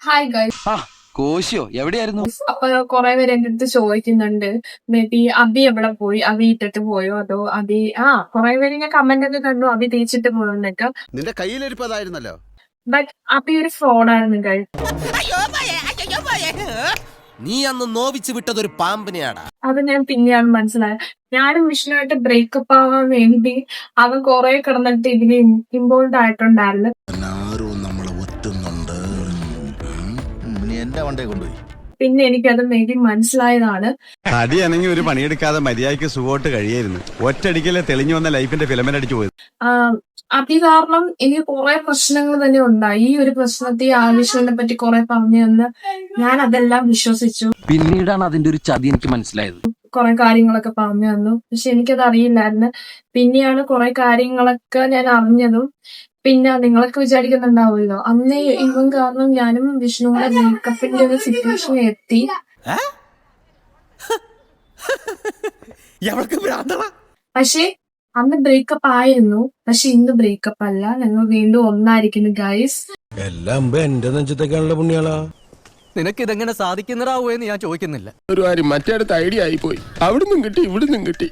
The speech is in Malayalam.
Hi guys. കോശിയോ എവിടെയായിരുന്നു? അപ്പൊ കൊറേ പേര് എന്റെ അടുത്ത് ചോദിക്കുന്നുണ്ട്, മേ ബി അബി എവിടെ പോയി, അബി ഇട്ടിട്ട് പോയോ, അതോ അബി കൊറേ പേര് ഞാൻ കമന്റ് ഒക്കെ കണ്ടു അബി തേച്ചിട്ട് പോയെന്നൊക്കെ. നിന്റെ കയ്യിലിരിപ്പതായിരുന്നല്ലോ. ബട്ട് അബി ഒരു ഫ്രോഡായിരുന്നു ഗൈസ്. നീ അന്ന് നോവിച്ച് വിട്ടതൊരു പാമ്പിനെയാടാ. അത് ഞാൻ പിന്നെയാണ് മനസ്സിലായത്. ഞാനും വിഷ്ണുവായിട്ട് ബ്രേക്കപ്പ് ആവാൻ വേണ്ടി അവൻ കൊറേ കിടന്നിട്ട് ഇതിന് ഇൻവോൾവ് ആയിട്ടുണ്ടായിരുന്നു. പിന്നെ എനിക്കത് മേബി മനസ്സിലായതാണ്. തടിയാണെങ്കിൽ ഒരു പണിയെടുക്കാതെ മര്യാദയ്ക്ക് സുഖമായിട്ട് കഴിയായിരുന്നു. ഒറ്റയടിക്കല്ലേ തെളിഞ്ഞു വന്ന ലൈഫിന്റെ ഫിലമെന്റ് അടിച്ചു പോയത്. അബി കാരണം എനിക്ക് കുറെ പ്രശ്നങ്ങൾ തന്നെ ഉണ്ടായി. ഈ ഒരു പ്രശ്നത്തെ ആവശ്യത്തിനെ പറ്റി കുറെ പറഞ്ഞു തന്ന് ഞാൻ അതെല്ലാം വിശ്വസിച്ചു. പിന്നീടാണ് അതിന്റെ ഒരു ചതി എനിക്ക് മനസ്സിലായത്. കുറെ കാര്യങ്ങളൊക്കെ പറഞ്ഞു തന്നു, പക്ഷെ എനിക്കത് അറിയില്ലായിരുന്നു. പിന്നെയാണ് കുറെ കാര്യങ്ങളൊക്കെ ഞാൻ അറിഞ്ഞതും. പിന്നെ നിങ്ങളൊക്കെ വിചാരിക്കുന്നുണ്ടാവുമല്ലോ, അന്ന് ഇവൻ കാരണം ഞാനും വിഷ്ണുവിന്റെ ബ്രേക്കപ്പിന്റെ ഒരു സിറ്റുവേഷൻ എത്തി. പക്ഷെ അന്ന് ബ്രേക്കപ്പ് ആയിരുന്നു, പക്ഷെ ഇന്ന് ബ്രേക്കപ്പ് അല്ല. ഞങ്ങൾ വീണ്ടും ഒന്നായിരിക്കുന്നു ഗൈസ്. എല്ലാം എന്റെ നെഞ്ചത്തേക്കാണല്ലോ പുണ്യാളാ. നിനക്ക് ഇതെങ്ങനെ സാധിക്കുന്നതാവോ എന്ന് ഞാൻ ചോദിക്കുന്നില്ല. ഒരു കാര്യം മറ്റേടത്ത് ഐഡിയ ആയി പോയി. അവിടുന്നും കിട്ടി ഇവിടുന്നും കിട്ടി.